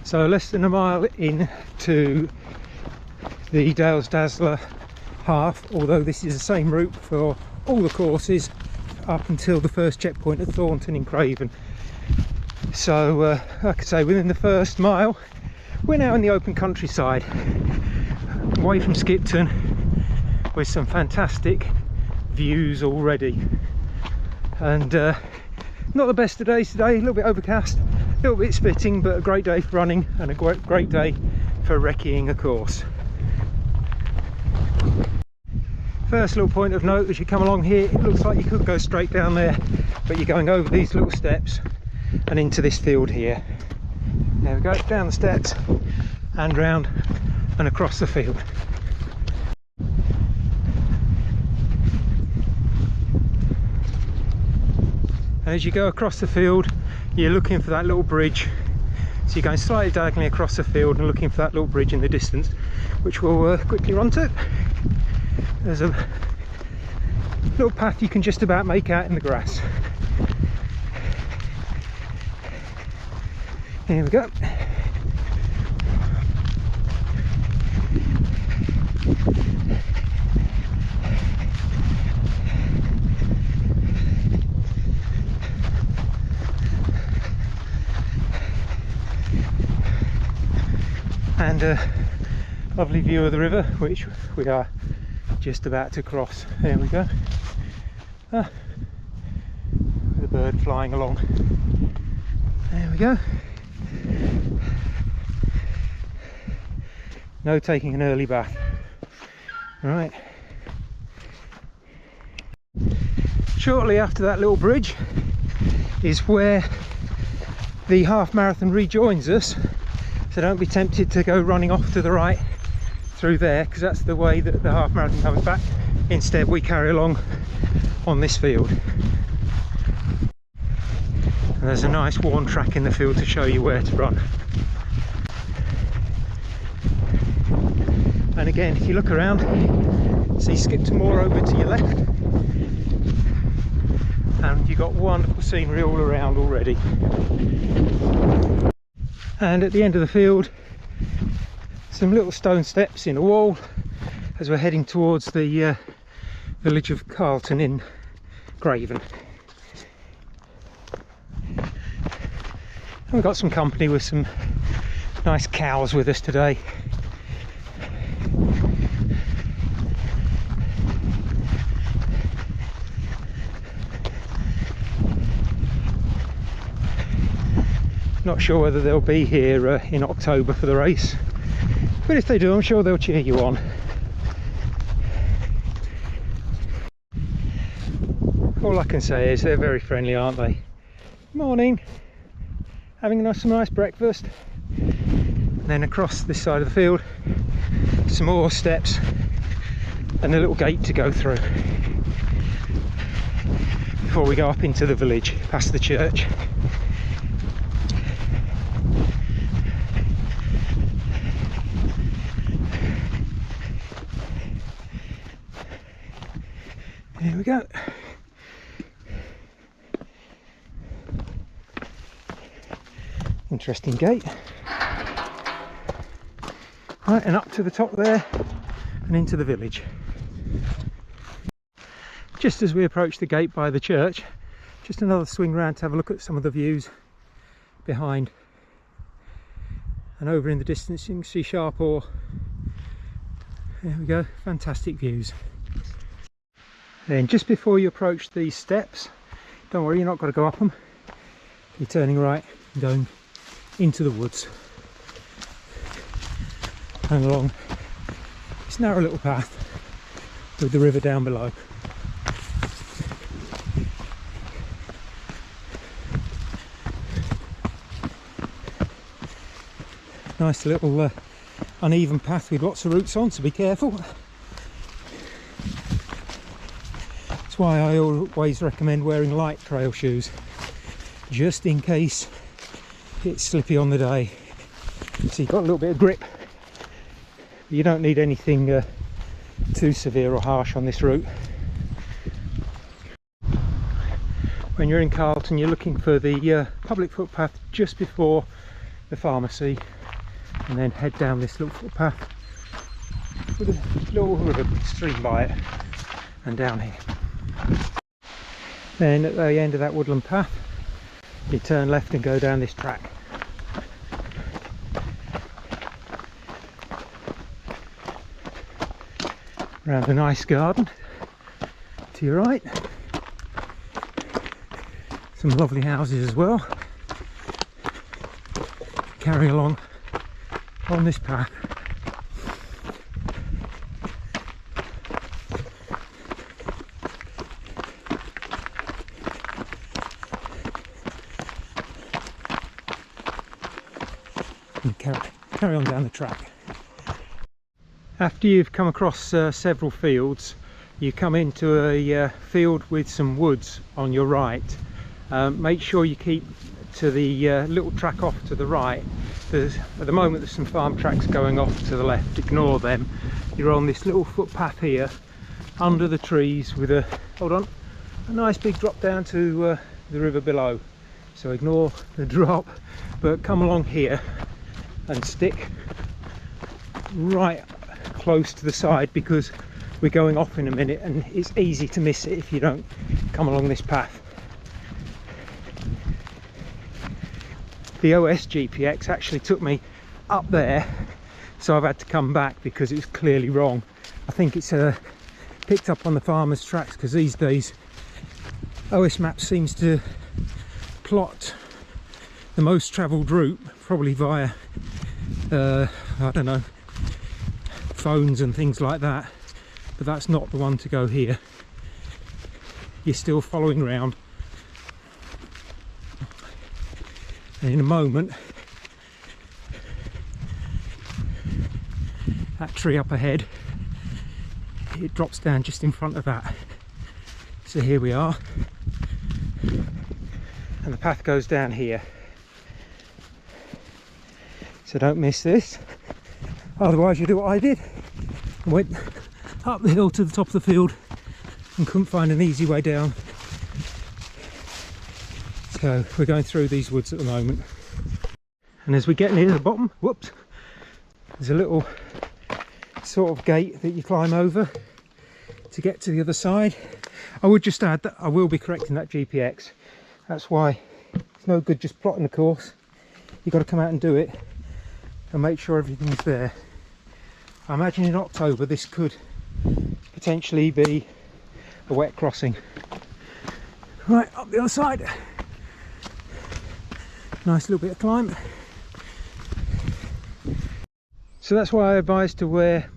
So less than a mile into the Dales Dazzler half, although this is the same route for all the courses up until the first checkpoint at Thornton in Craven. So like I say, within the first mile we're now in the open countryside, away from Skipton, with some fantastic views already. And not the best of days today, a little bit overcast, a little bit spitting, but a great day for running and a great day for recceing, of course. First little point of note, as you come along here, it looks like you could go straight down there, but you're going over these little steps and into this field here. There we go, down the steps and round and across the field. As you go across the field, you're looking for that little bridge. So you're going slightly diagonally across the field and looking for that little bridge in the distance, which we'll quickly run to. There's a little path you can just about make out in the grass. Here we go. And a lovely view of the river, which we are just about to cross. There we go. With a bird flying along. There we go. No taking an early bath. Right. Shortly after that little bridge is where the half marathon rejoins us. So don't be tempted to go running off to the right through there, because that's the way that the half marathon comes back. Instead we carry along on this field. And there's a nice worn track in the field to show you where to run. And again, if you look around, see Skipton Moor over to your left, and you've got wonderful scenery all around already. And at the end of the field, some little stone steps in a wall as we're heading towards the village of Carlton in Craven. And we've got some company with some nice cows with us today. Not sure whether they'll be here in October for the race, but if they do, I'm sure they'll cheer you on. All I can say is they're very friendly, aren't they? Morning! Having some nice breakfast. And then across this side of the field, some more steps and a little gate to go through before we go up into the village, past the church. Here we go. Interesting gate. Right, and up to the top there and into the village. Just as we approach the gate by the church, just another swing round to have a look at some of the views behind. And over in the distance you can see Sharpore. There we go, fantastic views. Then just before you approach these steps, don't worry, you're not got to go up them. You're turning right and going into the woods and along this narrow little path with the river down below. Nice little uneven path with lots of roots on, so be careful. That's why I always recommend wearing light trail shoes, just in case it's slippy on the day. So you've got a little bit of grip. You don't need anything too severe or harsh on this route. When you're in Carlton, you're looking for the public footpath just before the pharmacy, and then head down this little footpath with a little river stream by it and down here. Then at the end of that woodland path you turn left and go down this track. Around a nice garden to your right. Some lovely houses as well. Carry along on this path. And carry on down the track. After you've come across several fields, you come into a field with some woods on your right. Make sure you keep to the little track off to the right. At the moment there's some farm tracks going off to the left, ignore them. You're on this little footpath here under the trees with a nice big drop down to the river below, so ignore the drop, but come along here and stick right close to the side, because we're going off in a minute and it's easy to miss it if you don't come along this path. The OS GPX actually took me up there, so I've had to come back because it's clearly wrong. I think it's picked up on the farmer's tracks, because these days OS Maps seems to plot the most travelled route probably via I don't know, phones and things like that, but that's not the one to go here. You're still following around. And in a moment, that tree up ahead, it drops down just in front of that. So here we are, and the path goes down here. So don't miss this, otherwise you do what I did and went up the hill to the top of the field and couldn't find an easy way down. So we're going through these woods at the moment, and as we get near the bottom, whoops, there's a little sort of gate that you climb over to get to the other side. I would just add that I will be correcting that GPX. That's why it's no good just plotting the course. You've got to come out and do it and make sure everything's there. I imagine in October this could potentially be a wet crossing. Right, up the other side. Nice little bit of climb. So that's why I advise to wear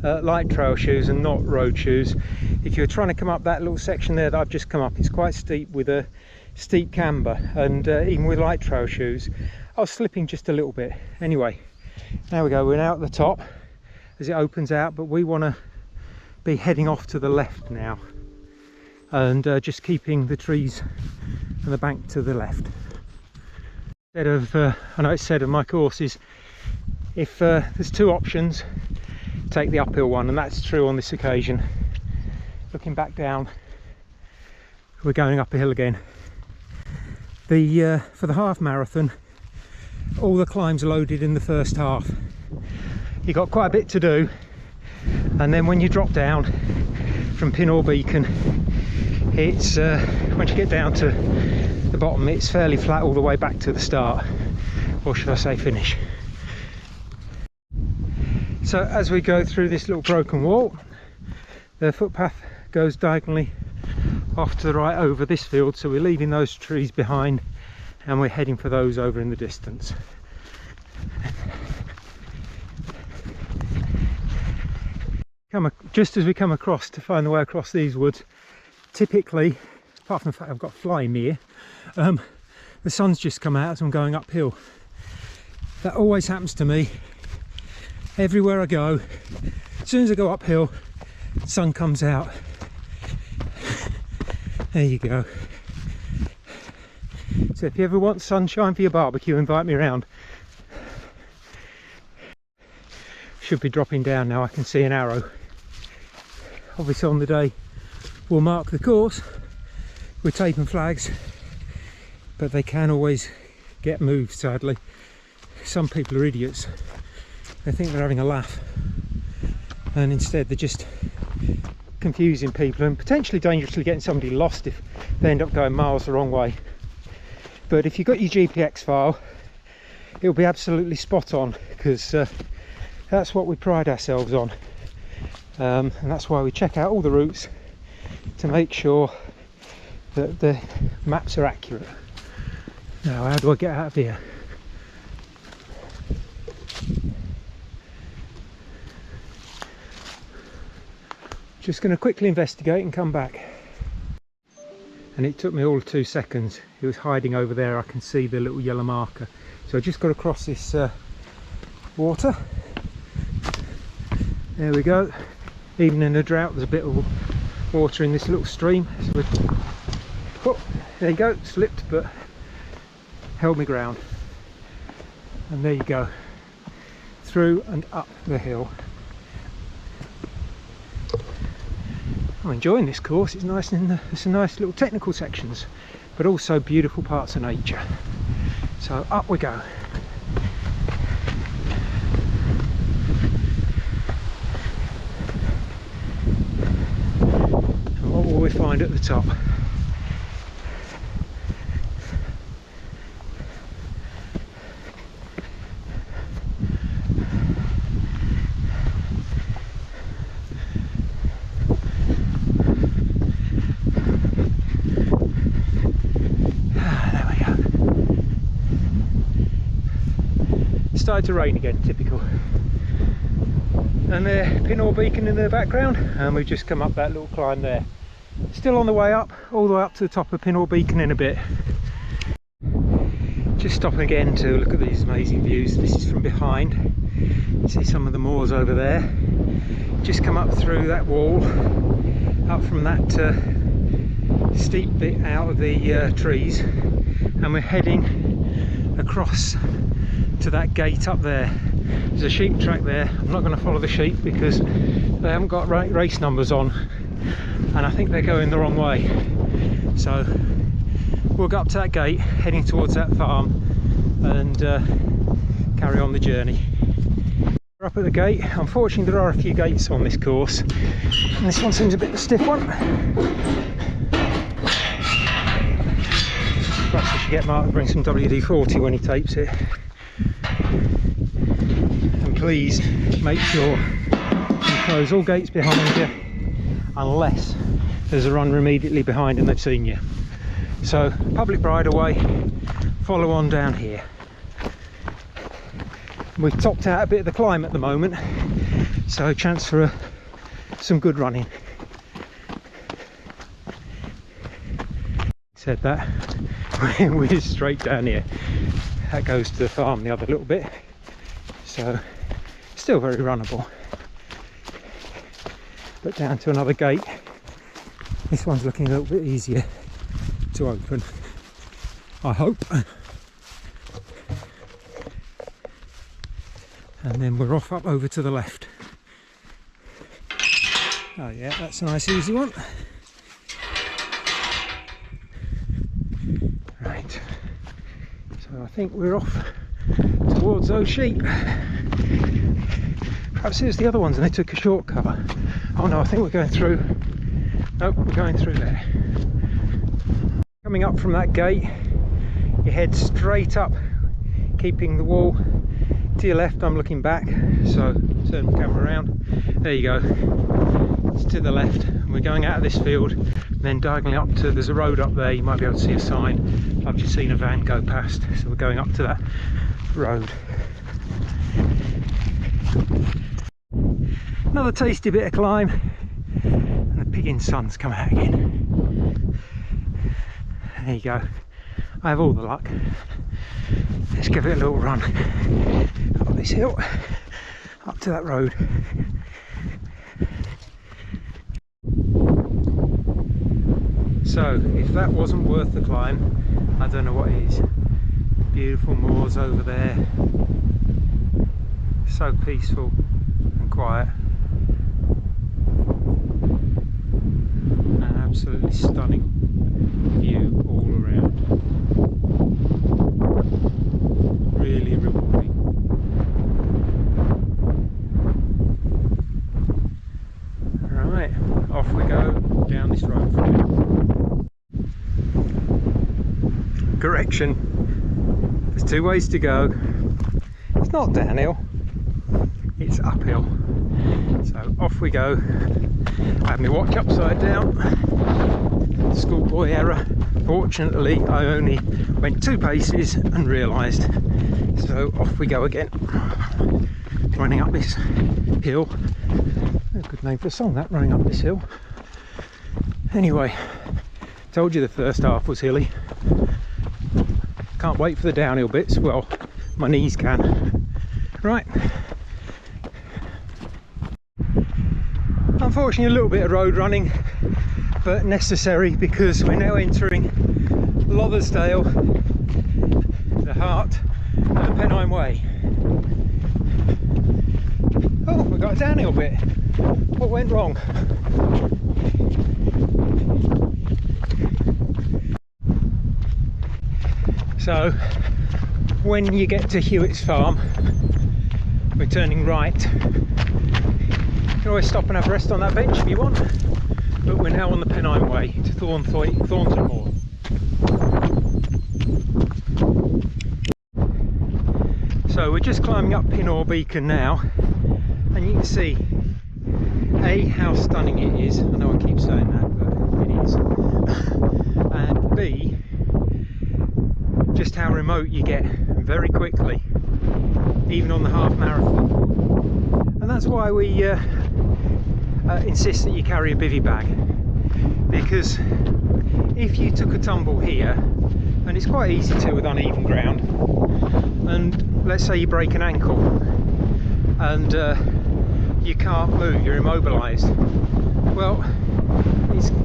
light trail shoes and not road shoes. If you're trying to come up that little section there that I've just come up, it's quite steep with a steep camber, and even with light trail shoes I was slipping just a little bit. Anyway, there we go, we're now at the top as it opens out, but we want to be heading off to the left now, and just keeping the trees and the bank to the left. Instead of, I know it's said of my courses, if there's two options, take the uphill one, and that's true on this occasion. Looking back down, we're going up a hill again. For the half marathon, all the climbs are loaded in the first half. You've got quite a bit to do, and then when you drop down from Pin or Beacon, it's once you get down to the bottom, it's fairly flat all the way back to the start, or should I say finish. So as we go through this little broken wall, the footpath goes diagonally off to the right over this field, so we're leaving those trees behind and we're heading for those over in the distance. Just as we come across to find the way across these woods, typically, apart from the fact I've got a fly in me ear, the sun's just come out as I'm going uphill. That always happens to me everywhere I go. As soon as I go uphill, the sun comes out. There you go. So if you ever want sunshine for your barbecue, invite me around. Should be dropping down now, I can see an arrow. Obviously on the day we'll mark the course with tape and flags, but they can always get moved, sadly. some people are idiots. They think they're having a laugh, and instead they're just confusing people and potentially dangerously getting somebody lost if they end up going miles the wrong way. But if you've got your GPX file, it'll be absolutely spot on, because that's what we pride ourselves on, and that's why we check out all the routes to make sure that the maps are accurate. Now, how do I get out of here? Just going to quickly investigate and come back. And it took me all of 2 seconds. It was hiding over there. I can see the little yellow marker. So I just got to cross this water. There we go. Even in a drought, there's a bit of water in this little stream. So oh, there you go. Slipped, but held me ground. And there you go. Through and up the hill. I'm enjoying this course. It's nice, and there's some nice little technical sections, but also beautiful parts of nature. So up we go. And what will we find at the top? Started to rain again, typical. And the pinhole beacon in the background, and we've just come up that little climb there. Still on the way up, all the way up to the top of pinhole beacon in a bit. Just stopping again to look at these amazing views. This is from behind. You see some of the moors over there. Just come up through that wall, up from that steep bit out of the trees, and we're heading across to that gate up there. There's a sheep track there. I'm not going to follow the sheep because they haven't got race numbers on, and I think they're going the wrong way. So we'll go up to that gate, heading towards that farm, and carry on the journey. We're up at the gate. Unfortunately, there are a few gates on this course, and this one seems a bit of a stiff one. Perhaps I should get Mark to bring some WD-40 when he tapes it. And please make sure you close all gates behind you unless there's a runner immediately behind and they've seen you. So public right of way, follow on down here. We've topped out a bit of the climb at the moment, so chance for some good running. Said that, we're straight down here. That goes to the farm the other little bit, so still very runnable. But down to another gate. This one's looking a little bit easier to open, I hope. And then we're off up over to the left. Oh yeah, that's a nice easy one. Right, so I think we're off towards those sheep. Perhaps it was the other ones and they took a shortcut. Oh no, I think we're going through. Nope, we're going through there. Coming up from that gate, you head straight up, keeping the wall to your left. I'm looking back, so turn the camera around. There you go. It's to the left, and we're going out of this field, and then diagonally up to, there's a road up there. You might be able to see a sign. I've just seen a van go past, so we're going up to that road. Another tasty bit of climb, and the piggin sun's come out again. There you go. I have all the luck. Let's give it a little run up this hill, up to that road. So if that wasn't worth the climb, I don't know what is. Beautiful moors over there, so peaceful and quiet, an absolutely stunning view all around. Really rewarding. direction. There's two ways to go. It's not downhill, it's uphill. So off we go. I have my watch upside down. Schoolboy error. Fortunately, I only went 2 paces and realised. So off we go again. Running up this hill. A good name for a song, that, running up this hill. Anyway, told you the first half was hilly. Can't wait for the downhill bits. Well, my knees can. Right. Unfortunately, a little bit of road running, but necessary because we're now entering Lothersdale, the heart of the Pennine Way. Oh, we've got a downhill bit. What went wrong? So, when you get to Hewitt's farm, we're turning right. You can always stop and have a rest on that bench if you want, but we're now on the Pennine Way to Thornton Moor. So we're just climbing up Pinore Beacon now, and you can see A, how stunning it is. I know I keep saying that, but it is. And B, just how remote you get very quickly, even on the half marathon. And that's why we insist that you carry a bivvy bag, because if you took a tumble here, and it's quite easy to with uneven ground, and let's say you break an ankle and you can't move, you're immobilised, well,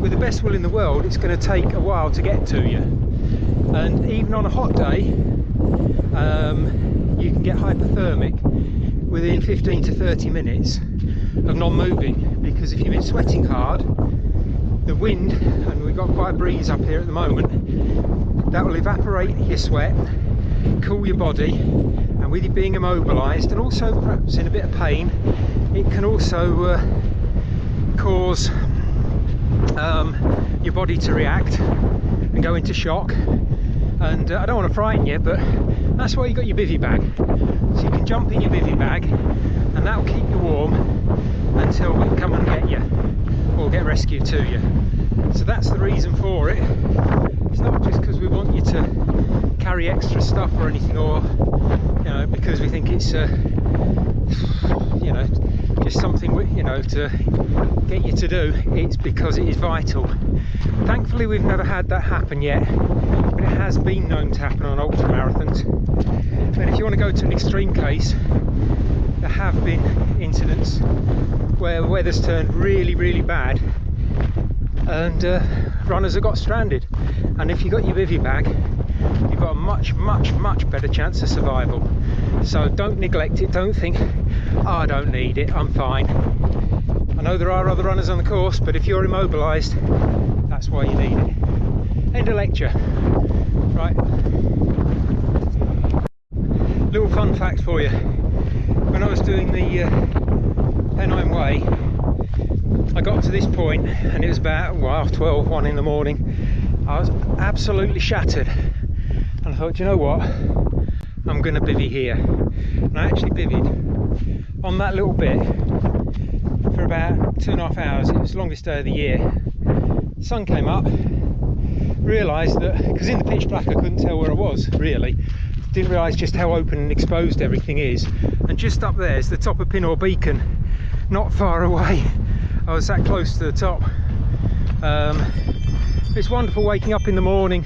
with the best will in the world, it's going to take a while to get to you. And even on a hot day, you can get hypothermic within 15 to 30 minutes of non-moving, because if you've been sweating hard, the wind, and we've got quite a breeze up here at the moment, that will evaporate your sweat, cool your body, and with you being immobilised and also perhaps in a bit of pain, it can also cause your body to react and go into shock. And I don't want to frighten you, but that's why you got your bivvy bag, so you can jump in your bivvy bag and that'll keep you warm until we come and get you or get rescued to you. So that's the reason for it. It's not just because we want you to carry extra stuff or anything, or because we think it's just something to get you to do. It's because it is vital. Thankfully we've never had that happen yet, but it has been known to happen on ultra marathons. And if you want to go to an extreme case, there have been incidents where the weather's turned really, really bad and runners have got stranded. And if you've got your bivvy bag, you've got a much, much, much better chance of survival. So don't neglect it. Don't think, oh, I don't need it, I'm fine. I know there are other runners on the course, but if you're immobilised, that's why you need it. End of lecture. Right. Little fun fact for you. When I was doing the Pennine Way, I got to this point and it was about 1 in the morning. I was absolutely shattered, and I thought, you know what, I'm going to bivvy here. And I actually bivvied on that little bit for about 2.5 hours. It was the longest day of the year. The sun came up, realised that, because in the pitch black I couldn't tell where I was really, didn't realise just how open and exposed everything is. And just up there is the top of Pinore Beacon, not far away. I was that close to the top. It's wonderful waking up in the morning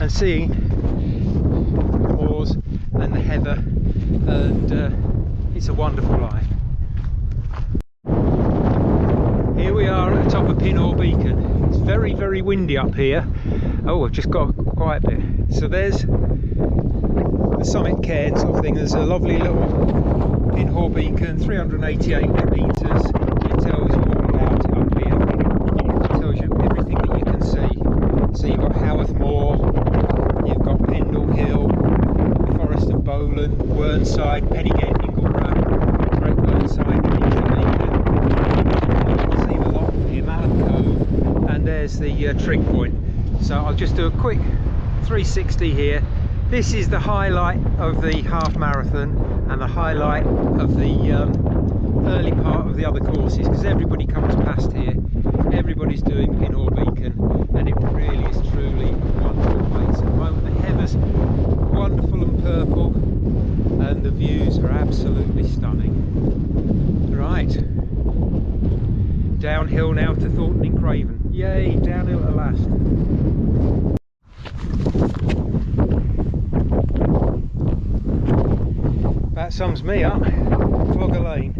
and seeing the moors and the heather, and it's a wonderful life. Here we are at the top of Pinore Beacon. It's very, very windy up here. Oh, I've just got a quiet bit. So there's the summit cairn sort of thing. There's a lovely little Pinore Beacon, 388 metres. It tells you all about it up here. It tells you everything that you can see. So you've got Haworth Moor, you've got Pendle Hill, the Forest of Bowland, Whernside, Pennygate, Ingleborough, Great Whernside, you can see a lot here, Malham Cove, and there's the trig point. So I'll just do a quick 360 here. This is the highlight of the half marathon and the highlight of the early part of the other courses, because everybody comes past here, everybody's doing Pin or Beacon, and it really is truly a wonderful place. At the moment the heather's wonderful and purple and the views are absolutely stunning. Right, downhill now to Thornton in Craven. Yay, downhill at last. That sums me up. Clogger Lane.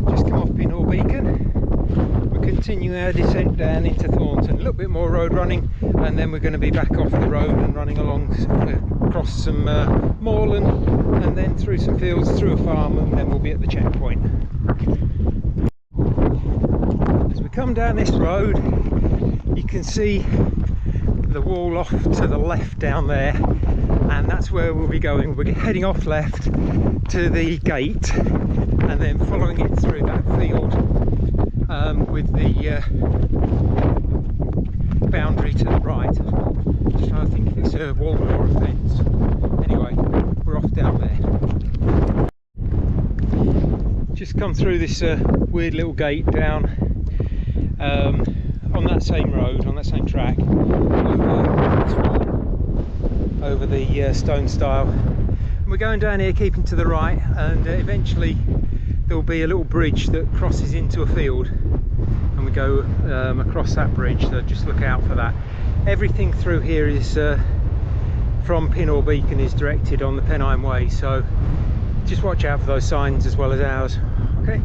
Just come off Pin or Beacon. We're continuing our descent down into Thornton. A little bit more road running, and then we're going to be back off the road and running along across some moorland, and then through some fields, through a farm, and then we'll be at the checkpoint. As we come down this road, you can see the wall off to the left down there, and that's where we'll be going. We're heading off left to the gate and then following it through that field with the boundary to the right. Just trying to think if it's a wall or a fence. Anyway, we're off down there. Just come through this weird little gate down on that same road, on that same track, over the stone stile. And we're going down here keeping to the right, and eventually there'll be a little bridge that crosses into a field, and we go across that bridge, so just look out for that. Everything through here is from Pin or Beacon is directed on the Pennine Way, so just watch out for those signs as well as ours. Okay.